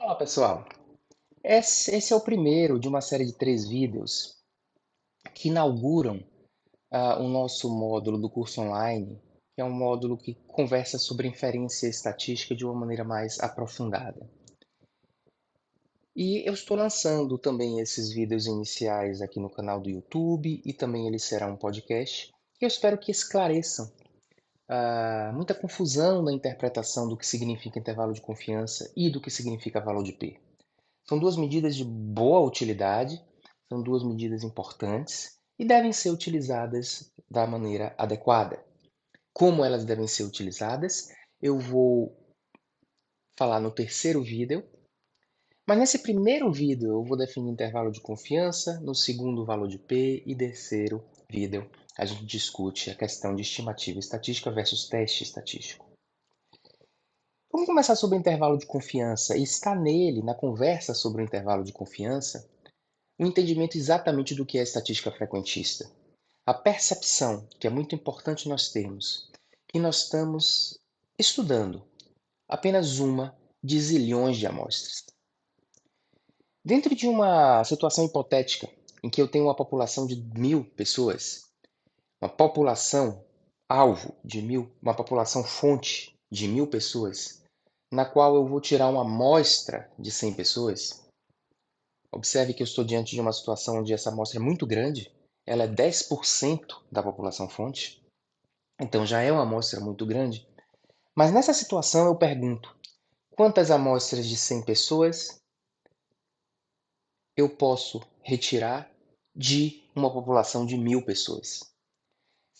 Olá, pessoal. Esse é o primeiro de uma série de 3 vídeos que inauguram o nosso módulo do curso online, que é um módulo que conversa sobre inferência estatística de uma maneira mais aprofundada. E eu estou lançando também esses vídeos iniciais aqui no canal do YouTube e também ele será um podcast, que eu espero que esclareçam muita confusão na interpretação do que significa intervalo de confiança e do que significa valor de P. São duas medidas de boa utilidade, são duas medidas importantes e devem ser utilizadas da maneira adequada. Como elas devem ser utilizadas, eu vou falar no terceiro vídeo, mas nesse primeiro vídeo eu vou definir intervalo de confiança, no segundo valor de P e terceiro vídeo a gente discute a questão de estimativa estatística versus teste estatístico. Vamos começar sobre o intervalo de confiança e está nele, na conversa sobre o intervalo de confiança, o entendimento exatamente do que é estatística frequentista. A percepção, que é muito importante nós termos, que nós estamos estudando apenas uma de zilhões de amostras. Dentro de uma situação hipotética em que eu tenho uma população de 1.000 pessoas, uma população alvo de 1.000, uma população fonte de 1.000 pessoas, na qual eu vou tirar uma amostra de 100 pessoas, observe que eu estou diante de uma situação onde essa amostra é muito grande, ela é 10% da população fonte, então já é uma amostra muito grande. Mas nessa situação eu pergunto, quantas amostras de 100 pessoas eu posso retirar de uma população de 1.000 pessoas?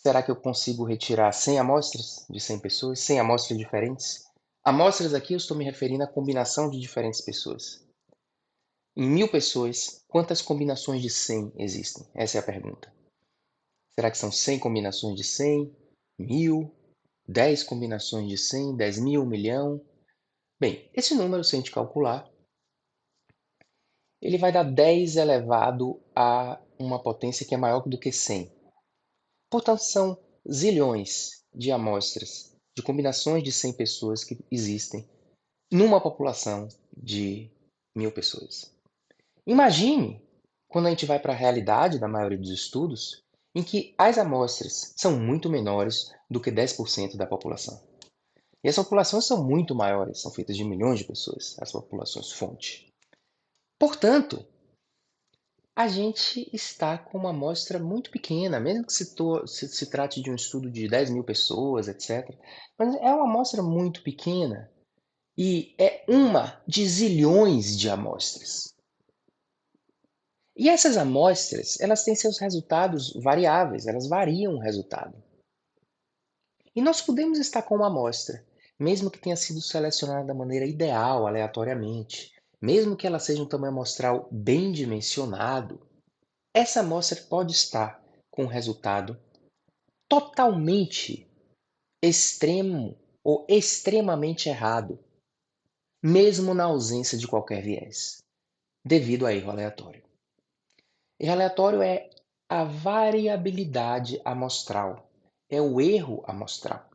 Será que eu consigo retirar 100 amostras de 100 pessoas, 100 amostras diferentes? Amostras aqui eu estou me referindo à combinação de diferentes pessoas. Em 1.000 pessoas, quantas combinações de 100 existem? Essa é a pergunta. Será que são 100 combinações de 100, 1.000, 10 combinações de 100, 10.000, 1.000.000? Bem, esse número, se a gente calcular, ele vai dar 10 elevado a uma potência que é maior do que 100. Portanto, são zilhões de amostras, de combinações de 100 pessoas que existem numa população de 1.000 pessoas. Imagine quando a gente vai para a realidade da maioria dos estudos, em que as amostras são muito menores do que 10% da população. E as populações são muito maiores, são feitas de milhões de pessoas, as populações fonte. Portanto, a gente está com uma amostra muito pequena, mesmo que se trate de um estudo de 10.000 pessoas, etc. Mas é uma amostra muito pequena e é uma de zilhões de amostras. E essas amostras, elas têm seus resultados variáveis, elas variam o resultado. E nós podemos estar com uma amostra, mesmo que tenha sido selecionada da maneira ideal, aleatoriamente, mesmo que ela seja um tamanho amostral bem dimensionado, essa amostra pode estar com um resultado totalmente extremo ou extremamente errado, mesmo na ausência de qualquer viés, devido a erro aleatório. Erro aleatório é a variabilidade amostral, é o erro amostral.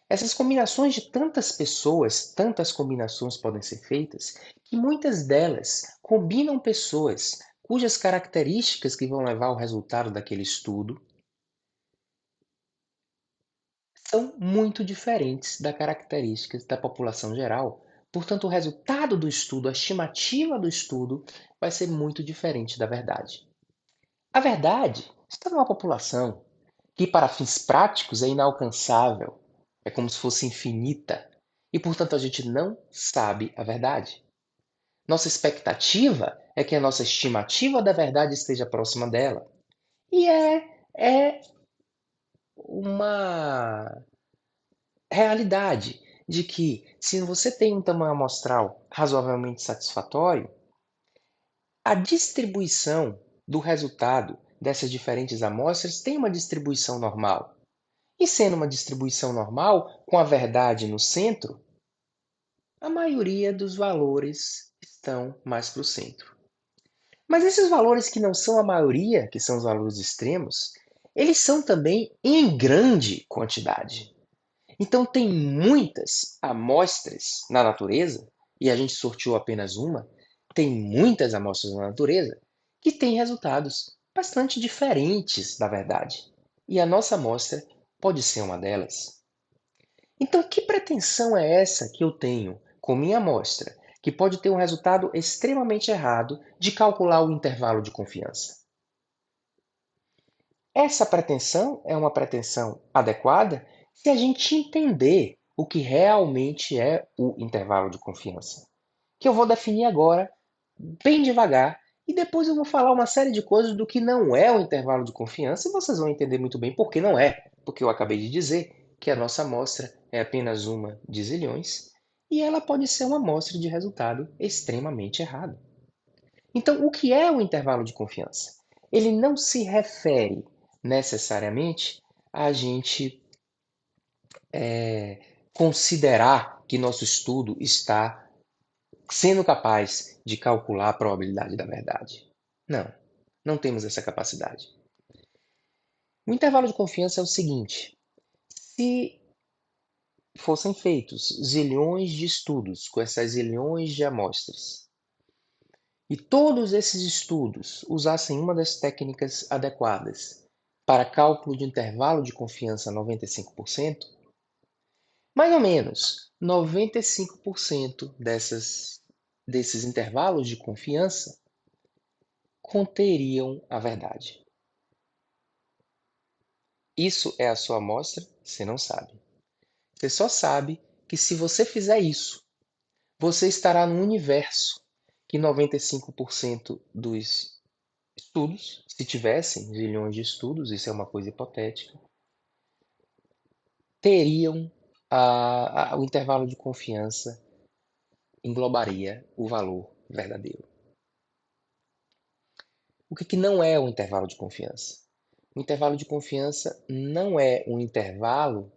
Essas combinações de tantas pessoas, tantas combinações podem ser feitas, que muitas delas combinam pessoas cujas características que vão levar ao resultado daquele estudo são muito diferentes das características da população geral. Portanto, o resultado do estudo, a estimativa do estudo, vai ser muito diferente da verdade. A verdade está numa população que, para fins práticos, é inalcançável, é como se fosse infinita, e, portanto, a gente não sabe a verdade. Nossa expectativa é que a nossa estimativa da verdade esteja próxima dela. E é uma realidade de que, se você tem um tamanho amostral razoavelmente satisfatório, a distribuição do resultado dessas diferentes amostras tem uma distribuição normal. E sendo uma distribuição normal, com a verdade no centro, a maioria dos valores estão mais para o centro. Mas esses valores que não são a maioria, que são os valores extremos, eles são também em grande quantidade. Então, tem muitas amostras na natureza e a gente sorteou apenas uma, tem muitas amostras na natureza que têm resultados bastante diferentes da verdade. E a nossa amostra pode ser uma delas. Então, que pretensão é essa que eu tenho com minha amostra, que pode ter um resultado extremamente errado de calcular o intervalo de confiança? Essa pretensão é uma pretensão adequada se a gente entender o que realmente é o intervalo de confiança, que eu vou definir agora bem devagar e depois eu vou falar uma série de coisas do que não é o intervalo de confiança e vocês vão entender muito bem por que não é, porque eu acabei de dizer que a nossa amostra é apenas uma de zilhões e ela pode ser uma amostra de resultado extremamente errado. Então, o que é o intervalo de confiança? Ele não se refere necessariamente a gente considerar que nosso estudo está sendo capaz de calcular a probabilidade da verdade. Não, não temos essa capacidade. O intervalo de confiança é o seguinte: se fossem feitos zilhões de estudos com essas zilhões de amostras, e todos esses estudos usassem uma das técnicas adequadas para cálculo de intervalo de confiança 95%, mais ou menos 95% desses intervalos de confiança conteriam a verdade. Isso é a sua amostra? Você não sabe. Você só sabe que se você fizer isso, você estará no universo que 95% dos estudos, se tivessem zilhões de estudos, isso é uma coisa hipotética, teriam o intervalo de confiança englobaria o valor verdadeiro. O que não é o intervalo de confiança? O intervalo de confiança não é um intervalo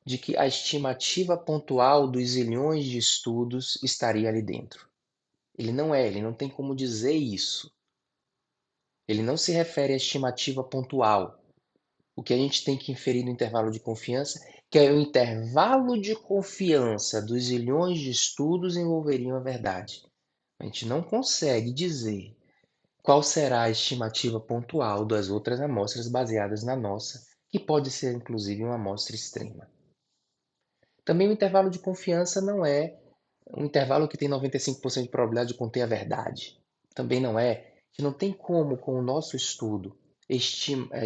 de que a estimativa pontual dos zilhões de estudos estaria ali dentro. Ele não tem como dizer isso. Ele não se refere à estimativa pontual. O que a gente tem que inferir no intervalo de confiança, que é o intervalo de confiança dos zilhões de estudos envolveriam a verdade. A gente não consegue dizer qual será a estimativa pontual das outras amostras baseadas na nossa, que pode ser inclusive uma amostra extrema. Também o intervalo de confiança não é um intervalo que tem 95% de probabilidade de conter a verdade. Também não é. A gente não tem como, com o nosso estudo,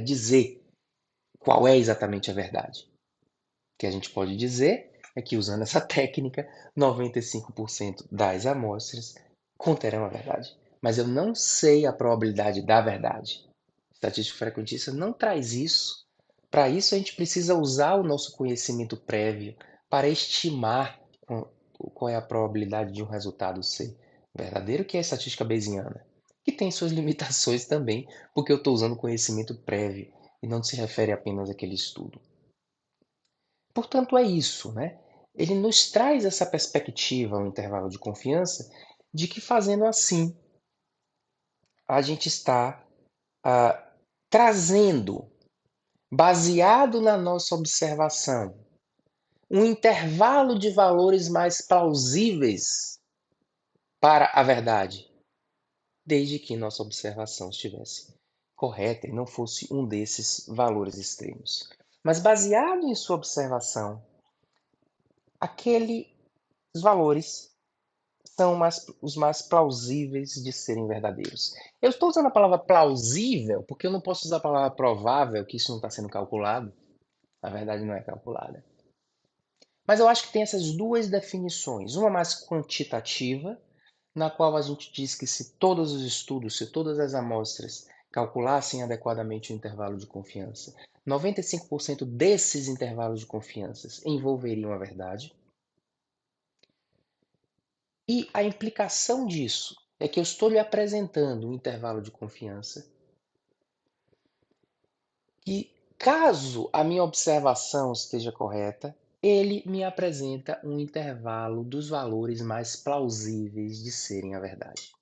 dizer qual é exatamente a verdade. O que a gente pode dizer é que, usando essa técnica, 95% das amostras conterão a verdade. Mas eu não sei a probabilidade da verdade. Estatística frequentista não traz isso. Para isso, a gente precisa usar o nosso conhecimento prévio para estimar qual é a probabilidade de um resultado ser verdadeiro, que é a estatística bayesiana, que tem suas limitações também, porque eu estou usando conhecimento prévio e não se refere apenas àquele estudo. Portanto, é isso, né? Ele nos traz essa perspectiva, um intervalo de confiança, de que fazendo assim, a gente está trazendo, baseado na nossa observação, um intervalo de valores mais plausíveis para a verdade, desde que nossa observação estivesse correta e não fosse um desses valores extremos. Mas baseado em sua observação, aqueles valores são os mais plausíveis de serem verdadeiros. Eu estou usando a palavra plausível porque eu não posso usar a palavra provável, que isso não está sendo calculado. Na verdade, não é calculada. Mas eu acho que tem essas duas definições. Uma mais quantitativa, na qual a gente diz que se todos os estudos, se todas as amostras calculassem adequadamente o intervalo de confiança, 95% desses intervalos de confiança envolveriam a verdade. E a implicação disso é que eu estou lhe apresentando um intervalo de confiança que, caso a minha observação esteja correta, ele me apresenta um intervalo dos valores mais plausíveis de serem a verdade.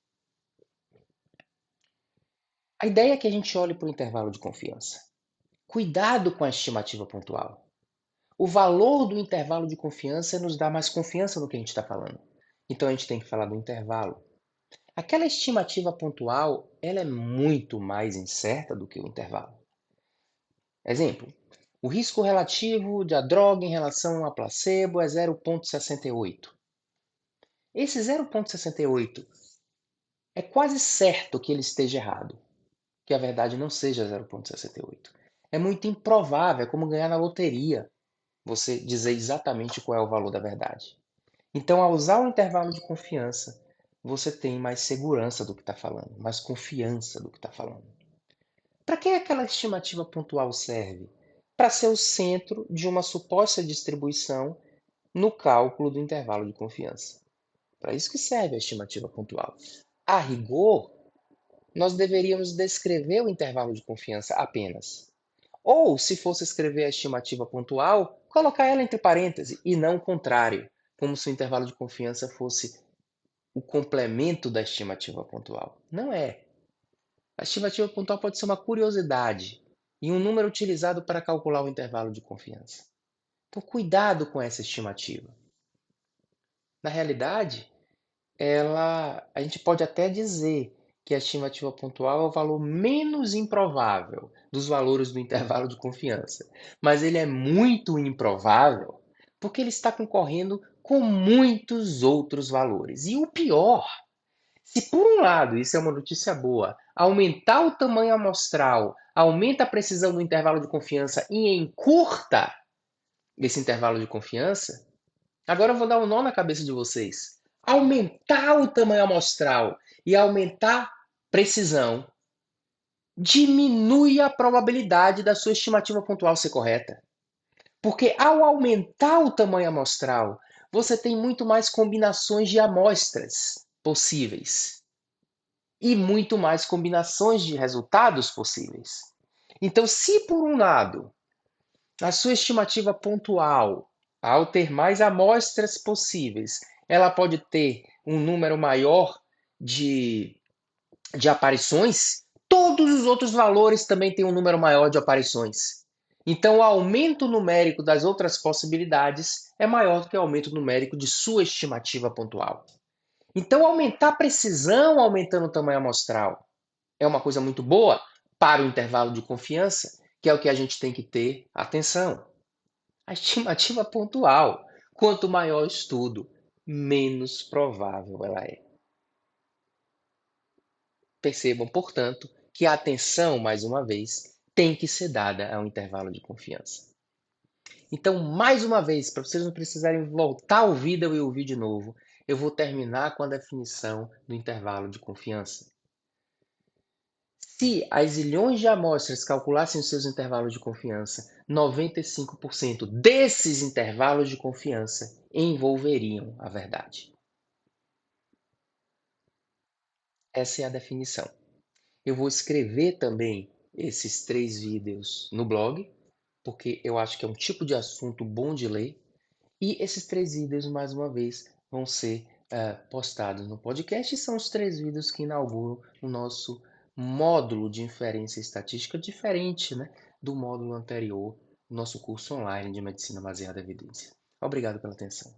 A ideia é que a gente olhe para o intervalo de confiança. Cuidado com a estimativa pontual. O valor do intervalo de confiança nos dá mais confiança no que a gente está falando. Então a gente tem que falar do intervalo. Aquela estimativa pontual, ela é muito mais incerta do que o intervalo. Exemplo, o risco relativo da droga em relação a placebo é 0,68. Esse 0,68 é quase certo que ele esteja errado, que a verdade não seja 0,68. É muito improvável, é como ganhar na loteria, você dizer exatamente qual é o valor da verdade. Então, ao usar o intervalo de confiança, você tem mais segurança do que está falando, mais confiança do que está falando. Para que aquela estimativa pontual serve? Para ser o centro de uma suposta distribuição no cálculo do intervalo de confiança. Para isso que serve a estimativa pontual. A rigor, nós deveríamos descrever o intervalo de confiança apenas. Ou, se fosse escrever a estimativa pontual, colocar ela entre parênteses e não o contrário, como se o intervalo de confiança fosse o complemento da estimativa pontual. Não é. A estimativa pontual pode ser uma curiosidade e um número utilizado para calcular o intervalo de confiança. Então, cuidado com essa estimativa. Na realidade, a gente pode até dizer que a estimativa pontual é o valor menos improvável dos valores do intervalo de confiança, mas ele é muito improvável porque ele está concorrendo com muitos outros valores. E o pior, se por um lado, isso é uma notícia boa, aumentar o tamanho amostral aumenta a precisão do intervalo de confiança e encurta esse intervalo de confiança, agora eu vou dar um nó na cabeça de vocês. Aumentar o tamanho amostral e aumentar precisão diminui a probabilidade da sua estimativa pontual ser correta. Porque ao aumentar o tamanho amostral, você tem muito mais combinações de amostras possíveis e muito mais combinações de resultados possíveis. Então, se por um lado a sua estimativa pontual, ao ter mais amostras possíveis, ela pode ter um número maior de, de aparições, todos os outros valores também têm um número maior de aparições. Então, o aumento numérico das outras possibilidades é maior do que o aumento numérico de sua estimativa pontual. Então, aumentar a precisão aumentando o tamanho amostral é uma coisa muito boa para o intervalo de confiança, que é o que a gente tem que ter atenção. A estimativa pontual. Quanto maior o estudo, menos provável ela é. Percebam, portanto, que a atenção, mais uma vez, tem que ser dada a um intervalo de confiança. Então, mais uma vez, para vocês não precisarem voltar ao vídeo e ouvir de novo, eu vou terminar com a definição do intervalo de confiança. Se as zilhões de amostras calculassem os seus intervalos de confiança, 95% desses intervalos de confiança envolveriam a verdade. Essa é a definição. Eu vou escrever também esses 3 vídeos no blog, porque eu acho que é um tipo de assunto bom de ler. E esses 3 vídeos, mais uma vez, vão ser postados no podcast e são os 3 vídeos que inauguram o nosso módulo de inferência estatística diferente, né, do módulo anterior, nosso curso online de medicina baseada em evidência. Obrigado pela atenção.